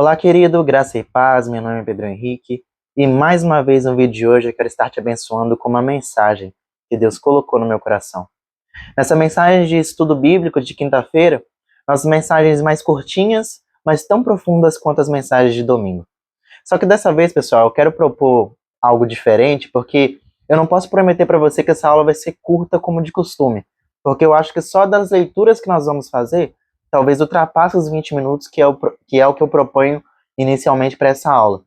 Olá, querido, graça e paz, meu nome é Pedro Henrique e mais uma vez no vídeo de hoje eu quero estar te abençoando com uma mensagem que Deus colocou no meu coração. Nessa mensagem de estudo bíblico de quinta-feira, umas mensagens mais curtinhas, mas tão profundas quanto as mensagens de domingo. Só que dessa vez, pessoal, eu quero propor algo diferente, porque eu não posso prometer para você que essa aula vai ser curta como de costume, porque eu acho que só das leituras que nós vamos fazer, talvez ultrapasse os 20 minutos, que é o que eu proponho inicialmente para essa aula.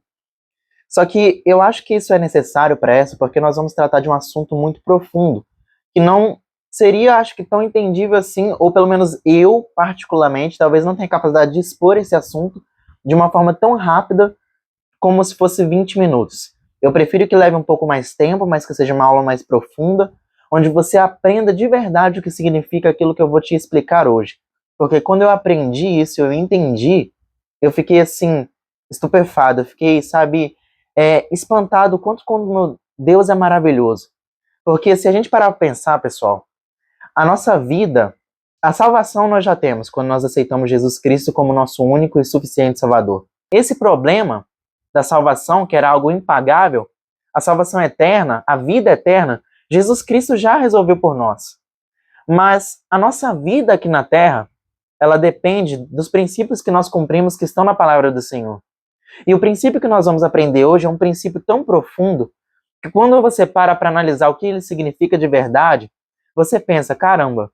Só que eu acho que isso é necessário para essa, porque nós vamos tratar de um assunto muito profundo, que não seria, acho que, tão entendível assim, ou pelo menos eu, particularmente, talvez não tenha capacidade de expor esse assunto de uma forma tão rápida como se fosse 20 minutos. Eu prefiro que leve um pouco mais tempo, mas que seja uma aula mais profunda, onde você aprenda de verdade o que significa aquilo que eu vou te explicar hoje. Porque quando eu aprendi isso, eu entendi, eu fiquei assim, estupefado, eu fiquei, sabe, espantado quanto como Deus é maravilhoso. Porque se a gente parar para pensar, pessoal, a nossa vida, a salvação nós já temos quando nós aceitamos Jesus Cristo como nosso único e suficiente Salvador. Esse problema da salvação, que era algo impagável, a salvação eterna, a vida eterna, Jesus Cristo já resolveu por nós. Mas a nossa vida aqui na Terra, ela depende dos princípios que nós cumprimos que estão na palavra do Senhor. E o princípio que nós vamos aprender hoje é um princípio tão profundo que quando você para analisar o que ele significa de verdade, você pensa, caramba,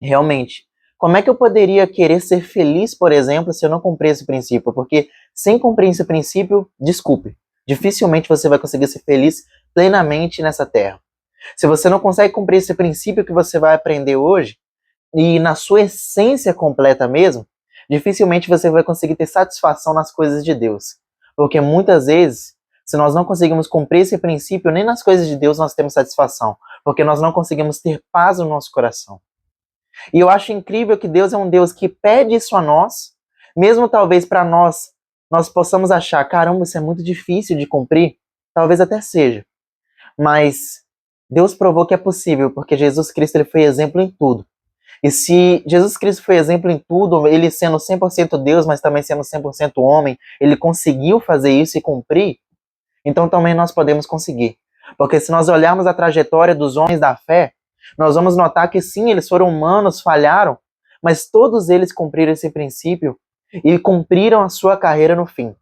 realmente, como é que eu poderia querer ser feliz, por exemplo, se eu não cumprir esse princípio? Porque sem cumprir esse princípio, desculpe, dificilmente você vai conseguir ser feliz plenamente nessa terra. Se você não consegue cumprir esse princípio que você vai aprender hoje, e na sua essência completa mesmo, dificilmente você vai conseguir ter satisfação nas coisas de Deus. Porque muitas vezes, se nós não conseguimos cumprir esse princípio, nem nas coisas de Deus nós temos satisfação. Porque nós não conseguimos ter paz no nosso coração. E eu acho incrível que Deus é um Deus que pede isso a nós, mesmo talvez para nós possamos achar, caramba, isso é muito difícil de cumprir, talvez até seja. Mas Deus provou que é possível, porque Jesus Cristo ele foi exemplo em tudo. E se Jesus Cristo foi exemplo em tudo, ele sendo 100% Deus, mas também sendo 100% homem, ele conseguiu fazer isso e cumprir, então também nós podemos conseguir. Porque se nós olharmos a trajetória dos homens da fé, nós vamos notar que sim, eles foram humanos, falharam, mas todos eles cumpriram esse princípio e cumpriram a sua carreira no fim.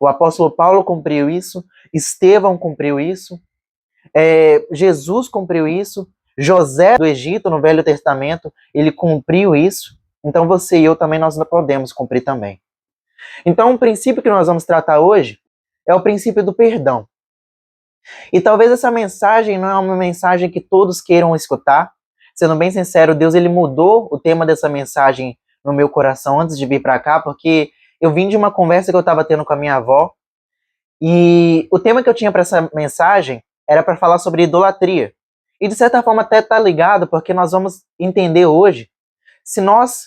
O apóstolo Paulo cumpriu isso, Estevão cumpriu isso, Jesus cumpriu isso, José do Egito, no Velho Testamento, ele cumpriu isso, então você e eu também nós podemos cumprir também. Então o princípio que nós vamos tratar hoje é o princípio do perdão. E talvez essa mensagem não é uma mensagem que todos queiram escutar. Sendo bem sincero, Deus ele mudou o tema dessa mensagem no meu coração antes de vir para cá, porque eu vim de uma conversa que eu estava tendo com a minha avó, e o tema que eu tinha para essa mensagem era para falar sobre idolatria. E de certa forma até está ligado, porque nós vamos entender hoje se nós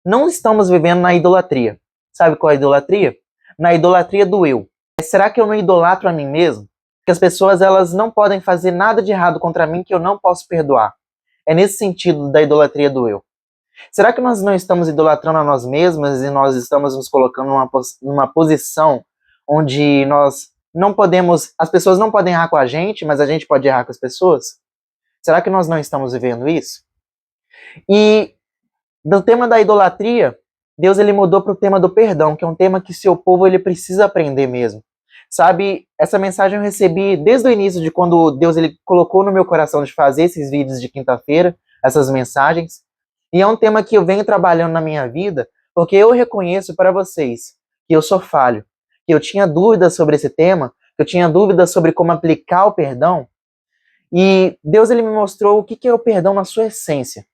não estamos vivendo na idolatria. Sabe qual é a idolatria? Na idolatria do eu. Será que eu não idolatro a mim mesmo? Que as pessoas elas não podem fazer nada de errado contra mim que eu não posso perdoar. É nesse sentido da idolatria do eu. Será que nós não estamos idolatrando a nós mesmos e nós estamos nos colocando numa posição onde nós não podemos, as pessoas não podem errar com a gente, mas a gente pode errar com as pessoas? Será que nós não estamos vivendo isso? E do tema da idolatria, Deus ele mudou para o tema do perdão, que é um tema que seu povo ele precisa aprender mesmo. Sabe, essa mensagem eu recebi desde o início de quando Deus ele colocou no meu coração de fazer esses vídeos de quinta-feira, essas mensagens. E é um tema que eu venho trabalhando na minha vida, porque eu reconheço para vocês que eu sou falho, que eu tinha dúvidas sobre esse tema, que eu tinha dúvidas sobre como aplicar o perdão. E Deus ele me mostrou o que é o perdão na sua essência.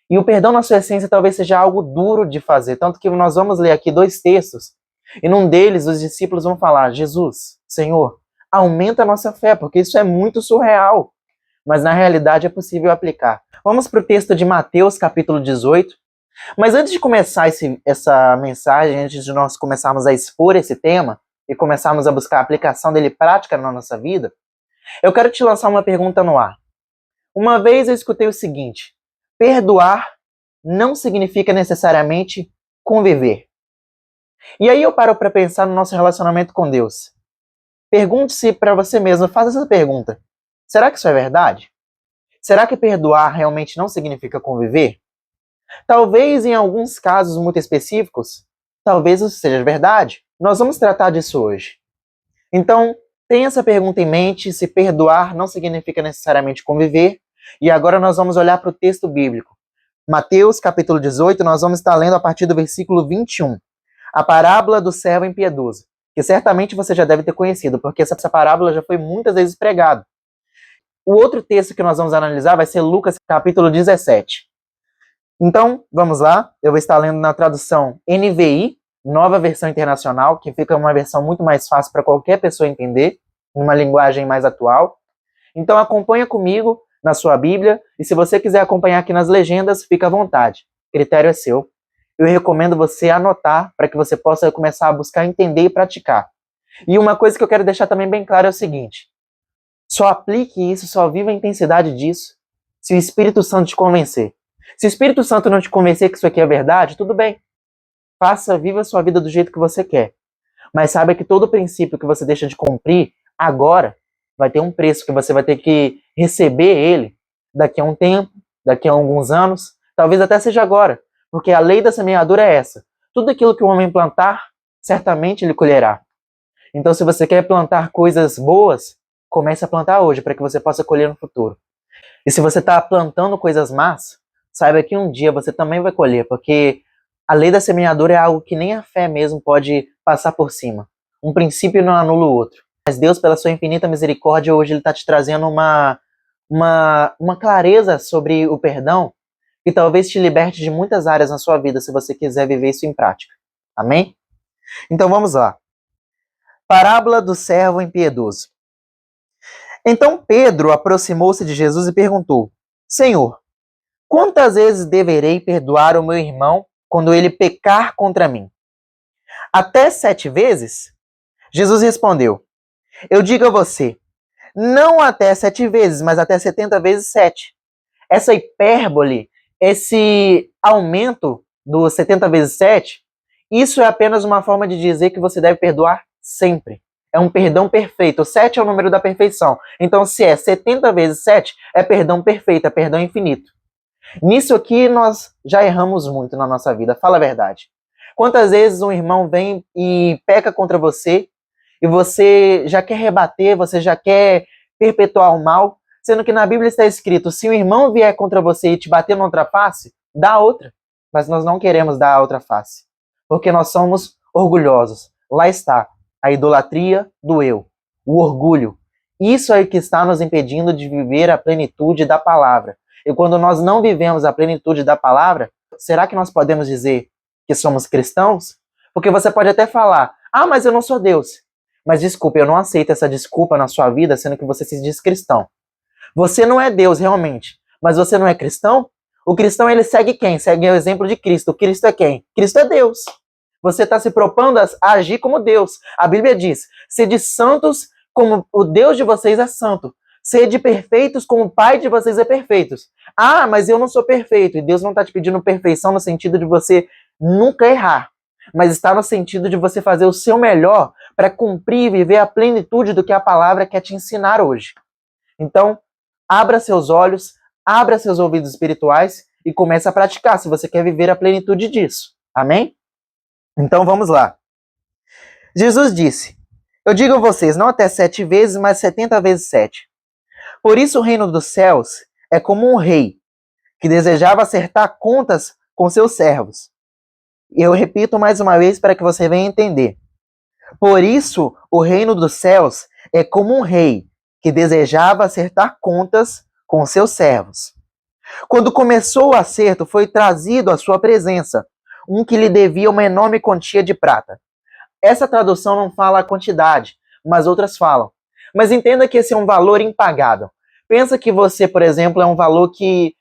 E o perdão na sua essência talvez seja algo duro de fazer, tanto que nós vamos ler aqui dois textos, e num deles os discípulos vão falar, Jesus, Senhor, aumenta a nossa fé, porque isso é muito surreal, mas na realidade é possível aplicar. Vamos para o texto de Mateus, capítulo 18, mas antes de começar essa mensagem, antes de nós começarmos a expor esse tema, e começarmos a buscar a aplicação dele prática na nossa vida, eu quero te lançar uma pergunta no ar. Uma vez eu escutei o seguinte, perdoar não significa necessariamente conviver. E aí eu paro para pensar no nosso relacionamento com Deus. Pergunte-se para você mesmo, faça essa pergunta. Será que isso é verdade? Será que perdoar realmente não significa conviver? Talvez em alguns casos muito específicos, talvez isso seja verdade. Nós vamos tratar disso hoje. Então, tenha essa pergunta em mente, se perdoar não significa necessariamente conviver. E agora nós vamos olhar para o texto bíblico. Mateus, capítulo 18, nós vamos estar lendo a partir do versículo 21. A parábola do servo impiedoso, que certamente você já deve ter conhecido, porque essa parábola já foi muitas vezes pregada. O outro texto que nós vamos analisar vai ser Lucas, capítulo 17. Então, vamos lá. Eu vou estar lendo na tradução NVI, Nova Versão Internacional, que fica uma versão muito mais fácil para qualquer pessoa entender, numa linguagem mais atual. Então, acompanha comigo na sua Bíblia, e se você quiser acompanhar aqui nas legendas, fica à vontade. O critério é seu. Eu recomendo você anotar para que você possa começar a buscar entender e praticar. E uma coisa que eu quero deixar também bem claro é o seguinte: só aplique isso, só viva a intensidade disso, se o Espírito Santo te convencer. Se o Espírito Santo não te convencer que isso aqui é verdade, tudo bem. Faça, viva a sua vida do jeito que você quer. Mas saiba que todo princípio que você deixa de cumprir agora vai ter um preço que você vai ter que receber ele daqui a um tempo, daqui a alguns anos, talvez até seja agora. Porque a lei da semeadura é essa. Tudo aquilo que o homem plantar, certamente ele colherá. Então, se você quer plantar coisas boas, comece a plantar hoje, para que você possa colher no futuro. E se você está plantando coisas más, saiba que um dia você também vai colher, porque a lei da semeadura é algo que nem a fé mesmo pode passar por cima. Um princípio não anula o outro. Mas Deus, pela sua infinita misericórdia, hoje Ele está te trazendo uma clareza sobre o perdão, que talvez te liberte de muitas áreas na sua vida, se você quiser viver isso em prática. Amém? Então vamos lá. Parábola do servo impiedoso. Então Pedro aproximou-se de Jesus e perguntou: Senhor, quantas vezes deverei perdoar o meu irmão quando ele pecar contra mim? Até 7 vezes? Jesus respondeu: Eu digo a você, não até 7 vezes, mas até 70 vezes 7. Essa hipérbole, esse aumento do 70 vezes 7, isso é apenas uma forma de dizer que você deve perdoar sempre. É um perdão perfeito. O 7 é o número da perfeição. Então, se é 70 vezes 7, é perdão perfeito, é perdão infinito. Nisso aqui, nós já erramos muito na nossa vida. Fala a verdade. Quantas vezes um irmão vem e peca contra você, e você já quer rebater, você já quer perpetuar o mal, sendo que na Bíblia está escrito, se o irmão vier contra você e te bater na outra face, dá outra. Mas nós não queremos dar a outra face, porque nós somos orgulhosos. Lá está, a idolatria do eu, o orgulho. Isso é o que está nos impedindo de viver a plenitude da palavra. E quando nós não vivemos a plenitude da palavra, será que nós podemos dizer que somos cristãos? Porque você pode até falar, mas eu não sou Deus. Mas desculpe, eu não aceito essa desculpa na sua vida, sendo que você se diz cristão. Você não é Deus realmente, mas você não é cristão? O cristão, ele segue quem? Segue o exemplo de Cristo. O Cristo é quem? Cristo é Deus. Você está se propondo a agir como Deus. A Bíblia diz, sede santos como o Deus de vocês é santo. Sede perfeitos como o Pai de vocês é perfeito. Mas eu não sou perfeito. E Deus não está te pedindo perfeição no sentido de você nunca errar, mas está no sentido de você fazer o seu melhor para cumprir e viver a plenitude do que a palavra quer te ensinar hoje. Então, abra seus olhos, abra seus ouvidos espirituais e comece a praticar, se você quer viver a plenitude disso. Amém? Então, vamos lá. Jesus disse, eu digo a vocês, não até 7 vezes, mas 70 vezes 7. Por isso o reino dos céus é como um rei que desejava acertar contas com seus servos. Eu repito mais uma vez para que você venha entender. Por isso, o reino dos céus é como um rei que desejava acertar contas com seus servos. Quando começou o acerto, foi trazido à sua presença um que lhe devia uma enorme quantia de prata. Essa tradução não fala a quantidade, mas outras falam. Mas entenda que esse é um valor impagável. Pensa que você, por exemplo, é um valor que...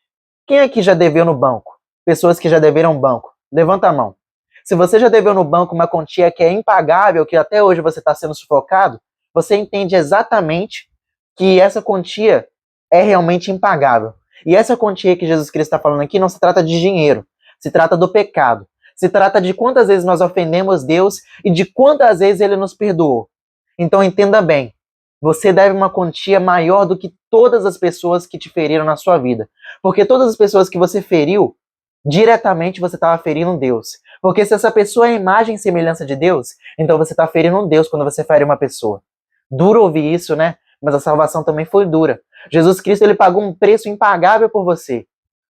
Quem aqui já deveu no banco? Pessoas que já deveram no banco. Levanta a mão. Se você já deveu no banco uma quantia que é impagável, que até hoje você está sendo sufocado, você entende exatamente que essa quantia é realmente impagável. E essa quantia que Jesus Cristo está falando aqui não se trata de dinheiro, se trata do pecado. Se trata de quantas vezes nós ofendemos Deus e de quantas vezes Ele nos perdoou. Então entenda bem, você deve uma quantia maior do que todas as pessoas que te feriram na sua vida. Porque todas as pessoas que você feriu, diretamente você estava ferindo Deus. Porque se essa pessoa é a imagem e semelhança de Deus, então você está ferindo Deus quando você fere uma pessoa. Duro ouvir isso, né? Mas a salvação também foi dura. Jesus Cristo, ele pagou um preço impagável por você.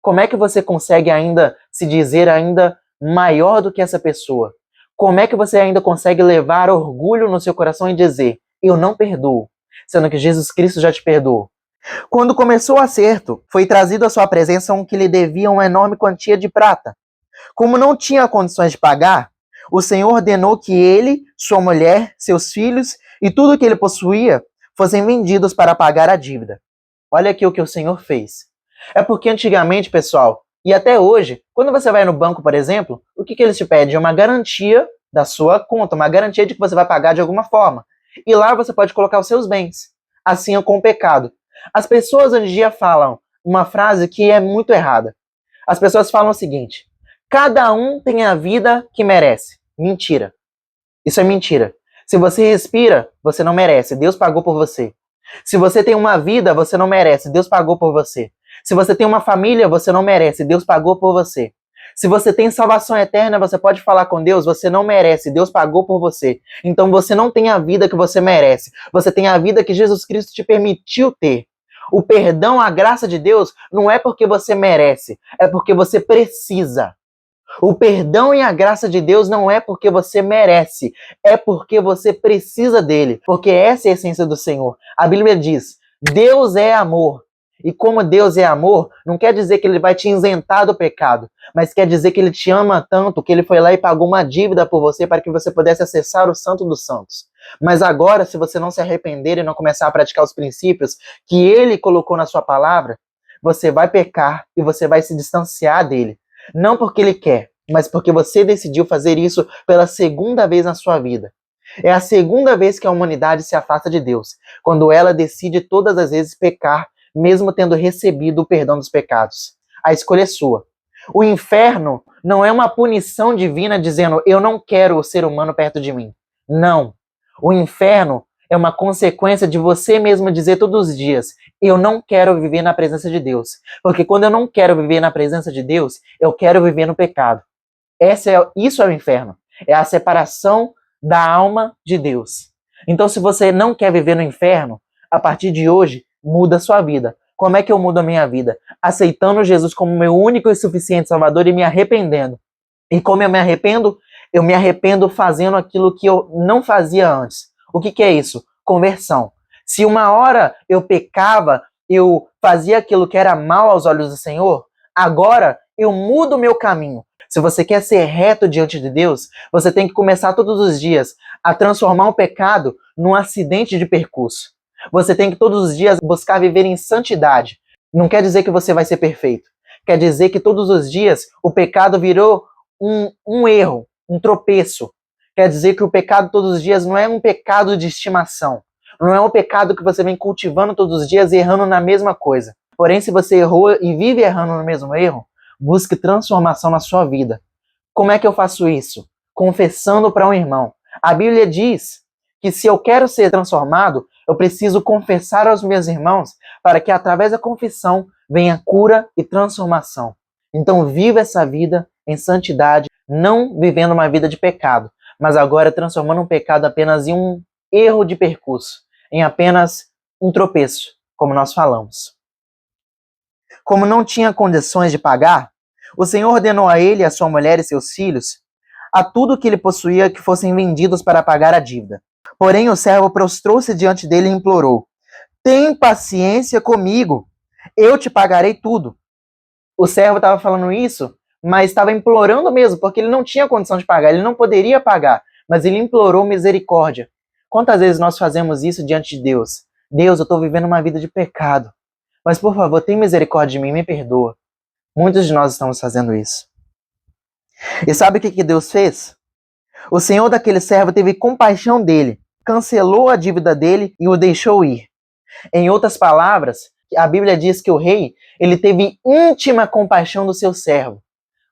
Como é que você consegue ainda se dizer ainda maior do que essa pessoa? Como é que você ainda consegue levar orgulho no seu coração e dizer, eu não perdoo, sendo que Jesus Cristo já te perdoou? Quando começou o acerto, foi trazido à sua presença um que lhe devia uma enorme quantia de prata. Como não tinha condições de pagar, o Senhor ordenou que ele, sua mulher, seus filhos e tudo que ele possuía fossem vendidos para pagar a dívida. Olha aqui o que o Senhor fez. É porque antigamente, pessoal, e até hoje, quando você vai no banco, por exemplo, o que eles te pedem? Uma garantia da sua conta, uma garantia de que você vai pagar de alguma forma. E lá você pode colocar os seus bens. Assim é com o pecado. As pessoas hoje em dia falam uma frase que é muito errada. As pessoas falam o seguinte: cada um tem a vida que merece. Mentira. Isso é mentira. Se você respira, você não merece. Deus pagou por você. Se você tem uma vida, você não merece. Deus pagou por você. Se você tem uma família, você não merece. Deus pagou por você. Se você tem salvação eterna, você pode falar com Deus, você não merece. Deus pagou por você. Então você não tem a vida que você merece. Você tem a vida que Jesus Cristo te permitiu ter. O perdão, a graça de Deus, não é porque você merece, é porque você precisa. O perdão e a graça de Deus não é porque você merece, é porque você precisa dele, porque essa é a essência do Senhor. A Bíblia diz, Deus é amor. E como Deus é amor, não quer dizer que ele vai te isentar do pecado, mas quer dizer que ele te ama tanto que ele foi lá e pagou uma dívida por você para que você pudesse acessar o Santo dos Santos. Mas agora, se você não se arrepender e não começar a praticar os princípios que ele colocou na sua palavra, você vai pecar e você vai se distanciar dele. Não porque ele quer, mas porque você decidiu fazer isso pela segunda vez na sua vida. É a segunda vez que a humanidade se afasta de Deus, quando ela decide todas as vezes pecar, mesmo tendo recebido o perdão dos pecados. A escolha é sua. O inferno não é uma punição divina dizendo eu não quero o ser humano perto de mim. Não. O inferno é uma consequência de você mesmo dizer todos os dias eu não quero viver na presença de Deus. Porque quando eu não quero viver na presença de Deus, eu quero viver no pecado. Isso é o inferno. É a separação da alma de Deus. Então, se você não quer viver no inferno, a partir de hoje, muda a sua vida. Como é que eu mudo a minha vida? Aceitando Jesus como meu único e suficiente Salvador e me arrependendo. E como eu me arrependo? Eu me arrependo fazendo aquilo que eu não fazia antes. O que é isso? Conversão. Se uma hora eu pecava, eu fazia aquilo que era mal aos olhos do Senhor, agora eu mudo o meu caminho. Se você quer ser reto diante de Deus, você tem que começar todos os dias a transformar o pecado num acidente de percurso. Você tem que todos os dias buscar viver em santidade. Não quer dizer que você vai ser perfeito. Quer dizer que todos os dias o pecado virou um erro, um tropeço. Quer dizer que o pecado todos os dias não é um pecado de estimação. Não é um pecado que você vem cultivando todos os dias e errando na mesma coisa. Porém, se você errou e vive errando no mesmo erro, busque transformação na sua vida. Como é que eu faço isso? Confessando para um irmão. A Bíblia diz que se eu quero ser transformado, eu preciso confessar aos meus irmãos para que através da confissão venha cura e transformação. Então viva essa vida em santidade, não vivendo uma vida de pecado, mas agora transformando um pecado apenas em um erro de percurso, em apenas um tropeço, como nós falamos. Como não tinha condições de pagar, o Senhor ordenou a ele, a sua mulher e seus filhos, a tudo que ele possuía que fossem vendidos para pagar a dívida. Porém o servo prostrou-se diante dele e implorou, tem paciência comigo, eu te pagarei tudo. O servo estava falando isso, mas estava implorando mesmo, porque ele não tinha condição de pagar, ele não poderia pagar, mas ele implorou misericórdia. Quantas vezes nós fazemos isso diante de Deus? Deus, eu estou vivendo uma vida de pecado, mas por favor, tem misericórdia de mim, me perdoa. Muitos de nós estamos fazendo isso. E sabe o que Deus fez? O Senhor daquele servo teve compaixão dele, cancelou a dívida dele e o deixou ir. Em outras palavras, a Bíblia diz que o rei, ele teve íntima compaixão do seu servo.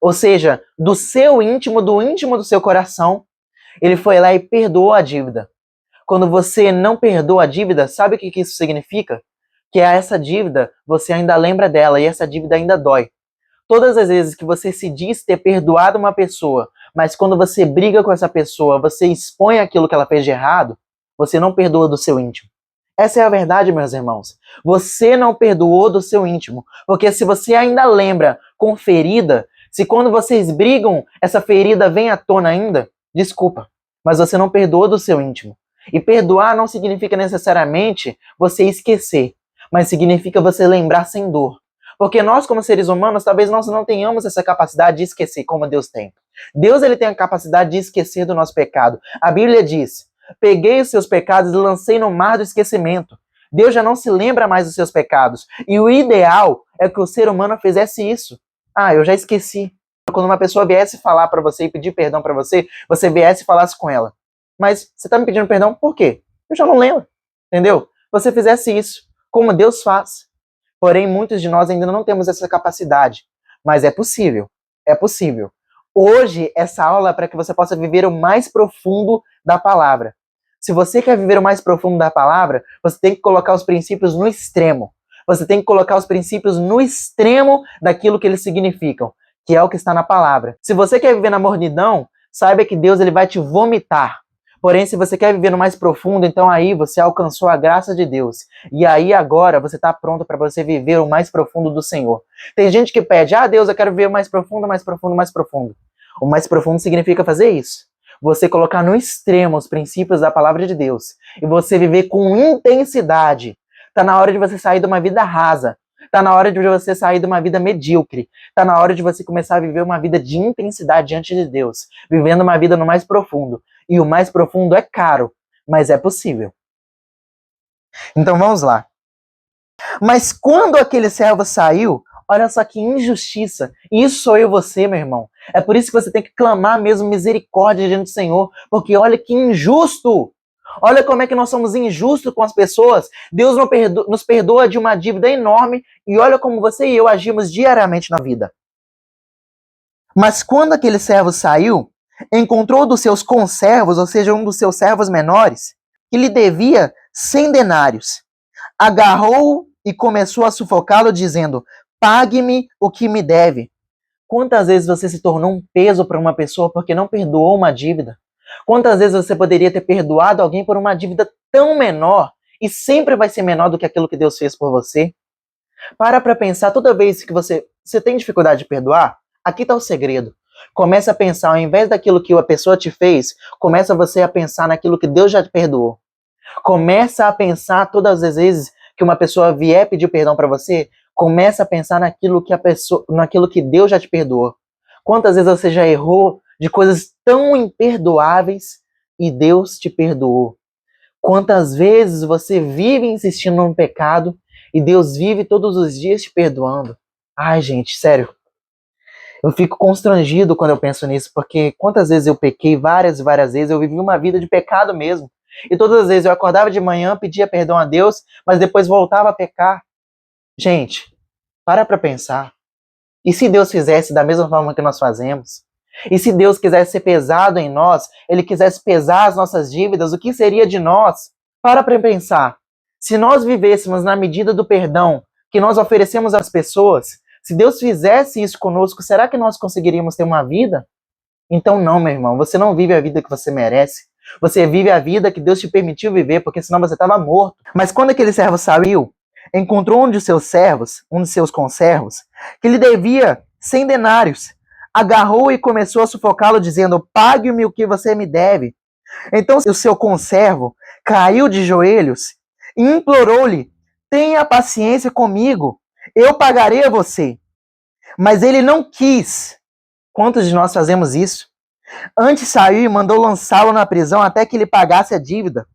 ou seja, do seu íntimo, do íntimo do seu coração, ele foi lá e perdoou a dívida. Quando você não perdoa a dívida, sabe o que isso significa? Que essa dívida, você ainda lembra dela e essa dívida ainda dói. Todas as vezes que você se diz ter perdoado uma pessoa, mas quando você briga com essa pessoa, você expõe aquilo que ela fez de errado, você não perdoa do seu íntimo. Essa é a verdade, meus irmãos. Você não perdoou do seu íntimo, porque se você ainda lembra com ferida, se quando vocês brigam, essa ferida vem à tona ainda, desculpa, mas você não perdoou do seu íntimo. E perdoar não significa necessariamente você esquecer, mas significa você lembrar sem dor. Porque nós, como seres humanos, talvez nós não tenhamos essa capacidade de esquecer como Deus tem. Deus, ele tem a capacidade de esquecer do nosso pecado. A Bíblia diz: peguei os seus pecados e lancei no mar do esquecimento. Deus já não se lembra mais dos seus pecados. E o ideal é que o ser humano fizesse isso. Ah, eu já esqueci. Quando uma pessoa viesse falar para você e pedir perdão para você, você viesse e falasse com ela: mas você está me pedindo perdão por quê? Eu já não lembro. Entendeu? Você fizesse isso, como Deus faz. Porém, muitos de nós ainda não temos essa capacidade. Mas é possível. É possível. Hoje, essa aula é para que você possa viver o mais profundo da palavra. Se você quer viver o mais profundo da palavra, você tem que colocar os princípios no extremo. Você tem que colocar os princípios no extremo daquilo que eles significam, que é o que está na palavra. Se você quer viver na mornidão, saiba que Deus ele vai te vomitar. Porém, se você quer viver no mais profundo, então aí você alcançou a graça de Deus. E aí agora você está pronto para você viver o mais profundo do Senhor. Tem gente que pede: ah, Deus, eu quero viver o mais profundo, mais profundo, mais profundo. O mais profundo significa fazer isso. Você colocar no extremo os princípios da palavra de Deus. E você viver com intensidade. Está na hora de você sair de uma vida rasa. Está na hora de você sair de uma vida medíocre. Está na hora de você começar a viver uma vida de intensidade diante de Deus. Vivendo uma vida no mais profundo. E o mais profundo é caro, mas é possível. Então vamos lá. Mas quando aquele servo saiu, olha só que injustiça. Isso sou eu e você, meu irmão. É por isso que você tem que clamar mesmo misericórdia diante do Senhor. Porque olha que injusto. Olha como é que nós somos injustos com as pessoas. Deus nos perdoa de uma dívida enorme. E olha como você e eu agimos diariamente na vida. Mas quando aquele servo saiu, encontrou dos seus conservos, ou seja, um dos seus servos menores, que lhe devia 100 denários. Agarrou-o e começou a sufocá-lo, dizendo: pague-me o que me deve. Quantas vezes você se tornou um peso para uma pessoa porque não perdoou uma dívida? Quantas vezes você poderia ter perdoado alguém por uma dívida tão menor e sempre vai ser menor do que aquilo que Deus fez por você? Para pensar toda vez que você tem dificuldade de perdoar, aqui está o segredo. Começa a pensar, ao invés daquilo que a pessoa te fez, começa você a pensar naquilo que Deus já te perdoou. Começa a pensar todas as vezes que uma pessoa vier pedir perdão para você, começa a pensar naquilo que Deus já te perdoou. Quantas vezes você já errou de coisas tão imperdoáveis e Deus te perdoou? Quantas vezes você vive insistindo num pecado e Deus vive todos os dias te perdoando? Ai, gente, sério. Eu fico constrangido quando eu penso nisso, porque quantas vezes eu pequei, várias e várias vezes, eu vivi uma vida de pecado mesmo. E todas as vezes eu acordava de manhã, pedia perdão a Deus, mas depois voltava a pecar. Gente, para pensar. E se Deus fizesse da mesma forma que nós fazemos? E se Deus quisesse ser pesado em nós, Ele quisesse pesar as nossas dívidas, o que seria de nós? Para pensar. Se nós vivêssemos na medida do perdão que nós oferecemos às pessoas, se Deus fizesse isso conosco, será que nós conseguiríamos ter uma vida? Então não, meu irmão, você não vive a vida que você merece. Você vive a vida que Deus te permitiu viver, porque senão você estava morto. Mas quando aquele servo saiu, encontrou um de seus servos, um de seus conservos, que lhe devia 100 denários. Agarrou e começou a sufocá-lo, dizendo: pague-me o que você me deve. Então o seu conservo caiu de joelhos e implorou-lhe: tenha paciência comigo, eu pagarei a você. Mas ele não quis. Quantos de nós fazemos isso? Antes saiu e mandou lançá-lo na prisão até que ele pagasse a dívida.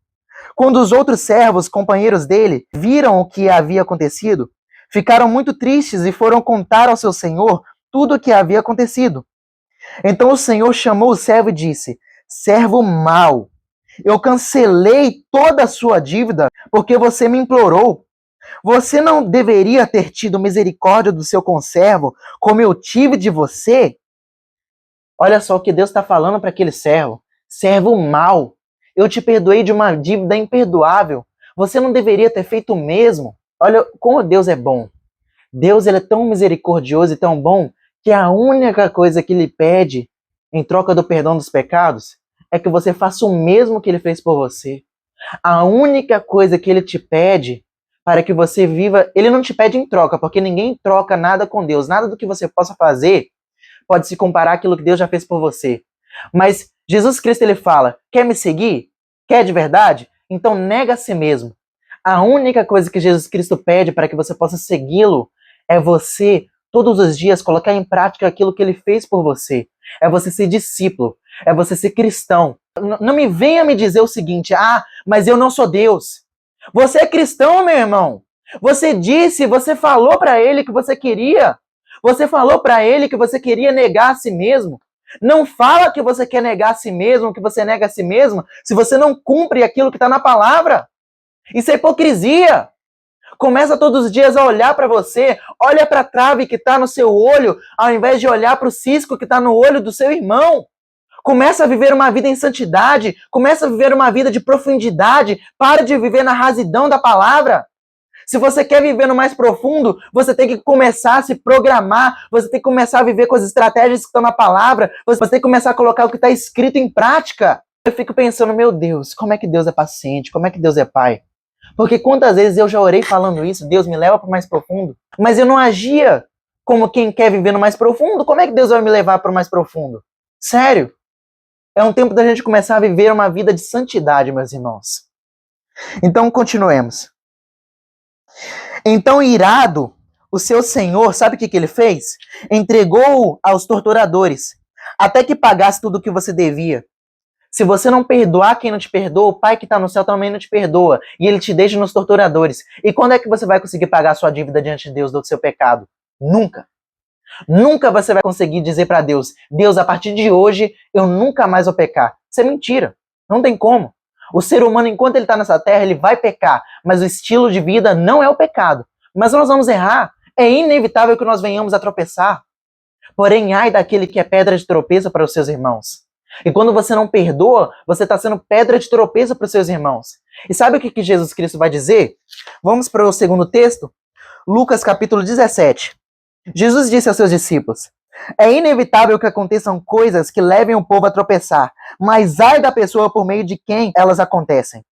Quando os outros servos, companheiros dele, viram o que havia acontecido, ficaram muito tristes e foram contar ao seu senhor tudo o que havia acontecido. Então o senhor chamou o servo e disse: servo mau, eu cancelei toda a sua dívida porque você me implorou. Você não deveria ter tido misericórdia do seu conservo como eu tive de você? Olha só o que Deus está falando para aquele servo. Servo mau, eu te perdoei de uma dívida imperdoável. Você não deveria ter feito o mesmo. Olha como Deus é bom. Deus ele é tão misericordioso e tão bom que a única coisa que ele pede em troca do perdão dos pecados é que você faça o mesmo que ele fez por você. A única coisa que ele te pede para que você viva, ele não te pede em troca, porque ninguém troca nada com Deus. Nada do que você possa fazer pode se comparar àquilo que Deus já fez por você. Mas Jesus Cristo ele fala: quer me seguir? Quer de verdade? Então nega a si mesmo. A única coisa que Jesus Cristo pede para que você possa segui-lo é você, todos os dias, colocar em prática aquilo que ele fez por você. É você ser discípulo. É você ser cristão. Não me venha me dizer o seguinte: mas eu não sou Deus. Você é cristão, meu irmão. Você disse, você falou para ele que você queria. Você falou para ele que você queria negar a si mesmo. Não fala que você quer negar a si mesmo, que você nega a si mesmo, se você não cumpre aquilo que está na palavra. Isso é hipocrisia. Começa todos os dias a olhar para você, olha para a trave que está no seu olho, ao invés de olhar para o cisco que está no olho do seu irmão. Começa a viver uma vida em santidade, começa a viver uma vida de profundidade, para de viver na rasidão da palavra. Se você quer viver no mais profundo, você tem que começar a se programar, você tem que começar a viver com as estratégias que estão na palavra, você tem que começar a colocar o que está escrito em prática. Eu fico pensando, meu Deus, como é que Deus é paciente, como é que Deus é pai? Porque quantas vezes eu já orei falando isso, Deus me leva para o mais profundo, mas eu não agia como quem quer viver no mais profundo. Como é que Deus vai me levar para o mais profundo? Sério? É um tempo da gente começar a viver uma vida de santidade, meus irmãos. Então, continuemos. Então, irado, o seu senhor, sabe o que ele fez? Entregou-o aos torturadores, até que pagasse tudo o que você devia. Se você não perdoar quem não te perdoa, o Pai que está no céu também não te perdoa. E ele te deixa nos torturadores. E quando é que você vai conseguir pagar a sua dívida diante de Deus do seu pecado? Nunca. Nunca você vai conseguir dizer para Deus: Deus, a partir de hoje, eu nunca mais vou pecar. Isso é mentira. Não tem como. O ser humano, enquanto ele está nessa terra, ele vai pecar. Mas o estilo de vida não é o pecado. Mas nós vamos errar. É inevitável que nós venhamos a tropeçar. Porém, ai daquele que é pedra de tropeço para os seus irmãos. E quando você não perdoa, você está sendo pedra de tropeço para os seus irmãos. E sabe o que Jesus Cristo vai dizer? Vamos para o segundo texto? Lucas capítulo 17. Jesus disse aos seus discípulos: é inevitável que aconteçam coisas que levem o povo a tropeçar, mas ai da pessoa por meio de quem elas acontecem.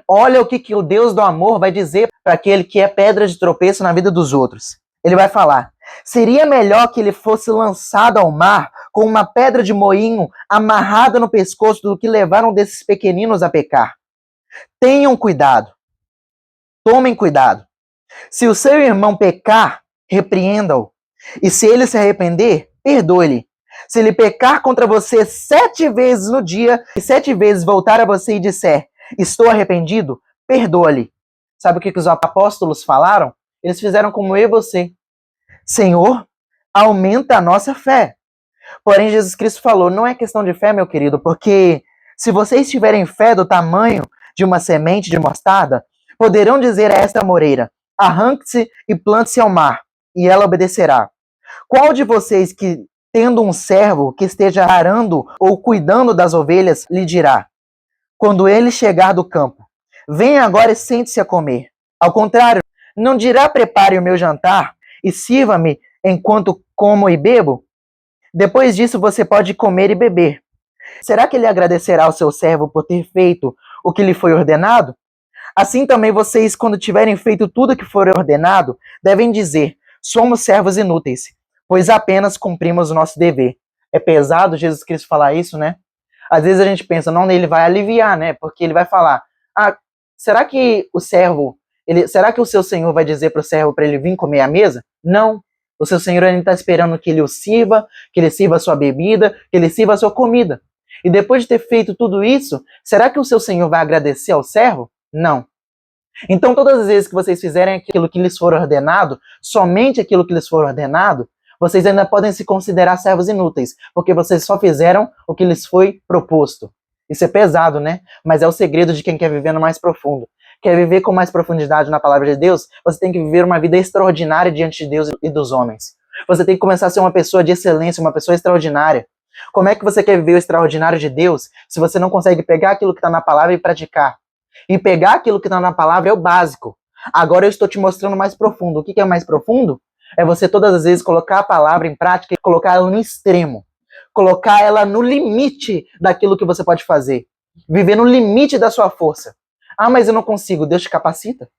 Olha o que o Deus do amor vai dizer para aquele que é pedra de tropeço na vida dos outros. Ele vai falar: seria melhor que ele fosse lançado ao mar com uma pedra de moinho amarrada no pescoço do que levaram desses pequeninos a pecar. Tenham cuidado. Tomem cuidado. Se o seu irmão pecar, repreenda-o. E se ele se arrepender, perdoe-lhe. Se ele pecar contra você 7 vezes no dia, e 7 vezes voltar a você e disser: estou arrependido, perdoa-lhe. Sabe o que os apóstolos falaram? Eles fizeram como eu e você. Senhor, aumenta a nossa fé. Porém, Jesus Cristo falou: não é questão de fé, meu querido, porque se vocês tiverem fé do tamanho de uma semente de mostarda, poderão dizer a esta moreira: arranque-se e plante-se ao mar, e ela obedecerá. Qual de vocês que, tendo um servo que esteja arando ou cuidando das ovelhas, lhe dirá, quando ele chegar do campo: venha agora e sente-se a comer? Ao contrário, não dirá: prepare o meu jantar e sirva-me enquanto como e bebo? Depois disso você pode comer e beber. Será que ele agradecerá ao seu servo por ter feito o que lhe foi ordenado? Assim também vocês, quando tiverem feito tudo o que for ordenado, devem dizer: somos servos inúteis, pois apenas cumprimos o nosso dever. É pesado Jesus Cristo falar isso, né? Às vezes a gente pensa: não, ele vai aliviar, né? Porque ele vai falar: será que o servo, será que o seu senhor vai dizer para o servo para ele vir comer à mesa? Não. O seu senhor ainda está esperando que ele o sirva, que ele sirva a sua bebida, que ele sirva a sua comida. E depois de ter feito tudo isso, será que o seu senhor vai agradecer ao servo? Não. Então, todas as vezes que vocês fizerem aquilo que lhes for ordenado, somente aquilo que lhes for ordenado, vocês ainda podem se considerar servos inúteis, porque vocês só fizeram o que lhes foi proposto. Isso é pesado, né? Mas é o segredo de quem quer viver no mais profundo. Quer viver com mais profundidade na palavra de Deus? Você tem que viver uma vida extraordinária diante de Deus e dos homens. Você tem que começar a ser uma pessoa de excelência, uma pessoa extraordinária. Como é que você quer viver o extraordinário de Deus se você não consegue pegar aquilo que está na palavra e praticar? E pegar aquilo que está na palavra é o básico. Agora eu estou te mostrando mais profundo. O que é mais profundo? É você todas as vezes colocar a palavra em prática e colocar ela no extremo. Colocar ela no limite daquilo que você pode fazer. Viver no limite da sua força. Ah, mas eu não consigo. Deus te capacita.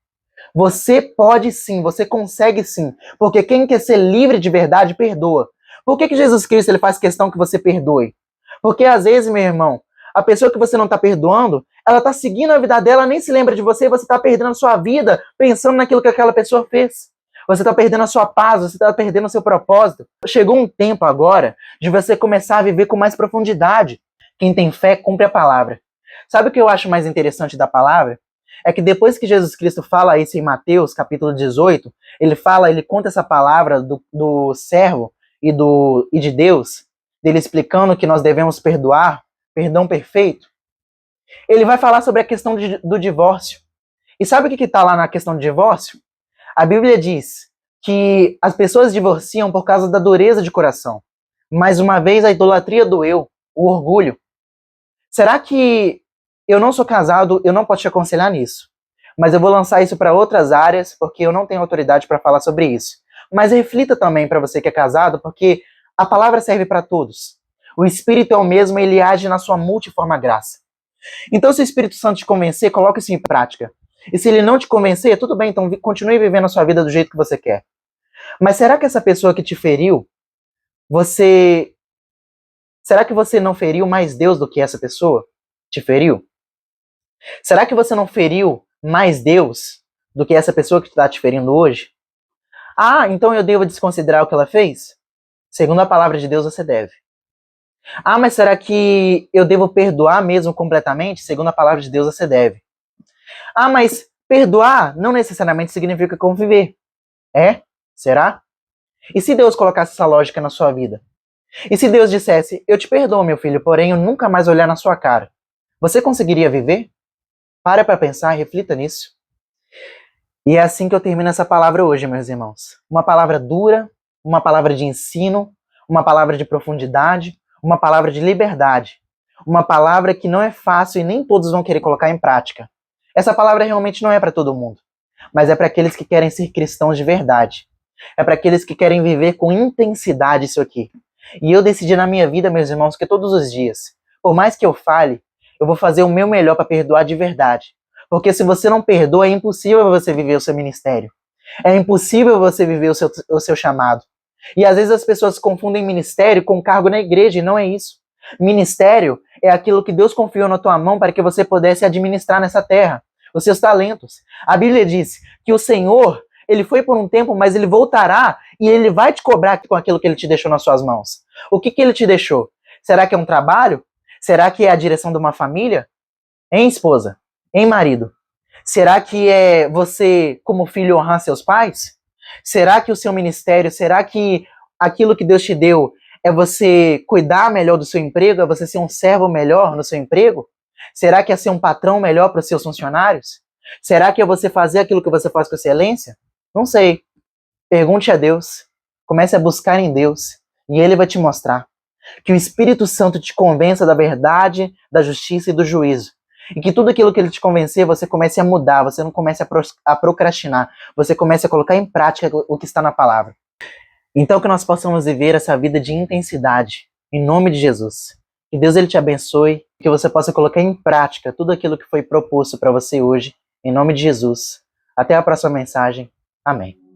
Você pode sim, você consegue sim. Porque quem quer ser livre de verdade, perdoa. Por que Jesus Cristo ele faz questão que você perdoe? Porque às vezes, meu irmão, a pessoa que você não está perdoando, ela está seguindo a vida dela, nem se lembra de você, você está perdendo a sua vida pensando naquilo que aquela pessoa fez. Você está perdendo a sua paz, você está perdendo o seu propósito. Chegou um tempo agora de você começar a viver com mais profundidade. Quem tem fé, cumpre a palavra. Sabe o que eu acho mais interessante da palavra? É que depois que Jesus Cristo fala isso em Mateus, capítulo 18, ele conta essa palavra do servo e de Deus, dele explicando que nós devemos perdoar, perdão perfeito. Ele vai falar sobre a questão do divórcio. E sabe o que está lá na questão do divórcio? A Bíblia diz que as pessoas divorciam por causa da dureza de coração. Mais uma vez, a idolatria do eu, o orgulho. Será que eu não sou casado, eu não posso te aconselhar nisso? Mas eu vou lançar isso para outras áreas, porque eu não tenho autoridade para falar sobre isso. Mas reflita também para você que é casado, porque a palavra serve para todos. O Espírito é o mesmo, ele age na sua multiforme graça. Então, se o Espírito Santo te convencer, coloque isso em prática. E se ele não te convencer, tudo bem, então continue vivendo a sua vida do jeito que você quer. Mas será que essa pessoa que te feriu, será que você não feriu mais Deus do que essa pessoa te feriu? Será que você não feriu mais Deus do que essa pessoa que está te ferindo hoje? Ah, então eu devo desconsiderar o que ela fez? Segundo a palavra de Deus, você deve. Ah, mas será que eu devo perdoar mesmo completamente? Segundo a palavra de Deus, você deve. Ah, mas perdoar não necessariamente significa conviver. É? Será? E se Deus colocasse essa lógica na sua vida? E se Deus dissesse, eu te perdoo, meu filho, porém eu nunca mais olhar na sua cara? Você conseguiria viver? Para pensar e reflita nisso. E é assim que eu termino essa palavra hoje, meus irmãos. Uma palavra dura, uma palavra de ensino, uma palavra de profundidade, uma palavra de liberdade. Uma palavra que não é fácil e nem todos vão querer colocar em prática. Essa palavra realmente não é para todo mundo, mas é para aqueles que querem ser cristãos de verdade. É para aqueles que querem viver com intensidade isso aqui. E eu decidi na minha vida, meus irmãos, que todos os dias, por mais que eu fale, eu vou fazer o meu melhor para perdoar de verdade. Porque se você não perdoa, é impossível você viver o seu ministério. É impossível você viver o seu chamado. E às vezes as pessoas confundem ministério com cargo na igreja, e não é isso. Ministério é aquilo que Deus confiou na tua mão para que você pudesse administrar nessa terra, os seus talentos. A Bíblia diz que o Senhor, ele foi por um tempo, mas ele voltará e ele vai te cobrar com aquilo que ele te deixou nas suas mãos. O que ele te deixou? Será que é um trabalho? Será que é a direção de uma família? Hein, esposa? Hein, marido? Será que é você, como filho, honrar seus pais? Será que o seu ministério, será que aquilo que Deus te deu é você cuidar melhor do seu emprego? É você ser um servo melhor no seu emprego? Será que é ser um patrão melhor para os seus funcionários? Será que é você fazer aquilo que você faz com excelência? Não sei. Pergunte a Deus. Comece a buscar em Deus. E Ele vai te mostrar. Que o Espírito Santo te convença da verdade, da justiça e do juízo. E que tudo aquilo que Ele te convencer, você comece a mudar. Você não comece a procrastinar. Você comece a colocar em prática o que está na palavra. Então que nós possamos viver essa vida de intensidade. Em nome de Jesus. Que Deus ele te abençoe. Que você possa colocar em prática tudo aquilo que foi proposto para você hoje. Em nome de Jesus. Até a próxima mensagem. Amém.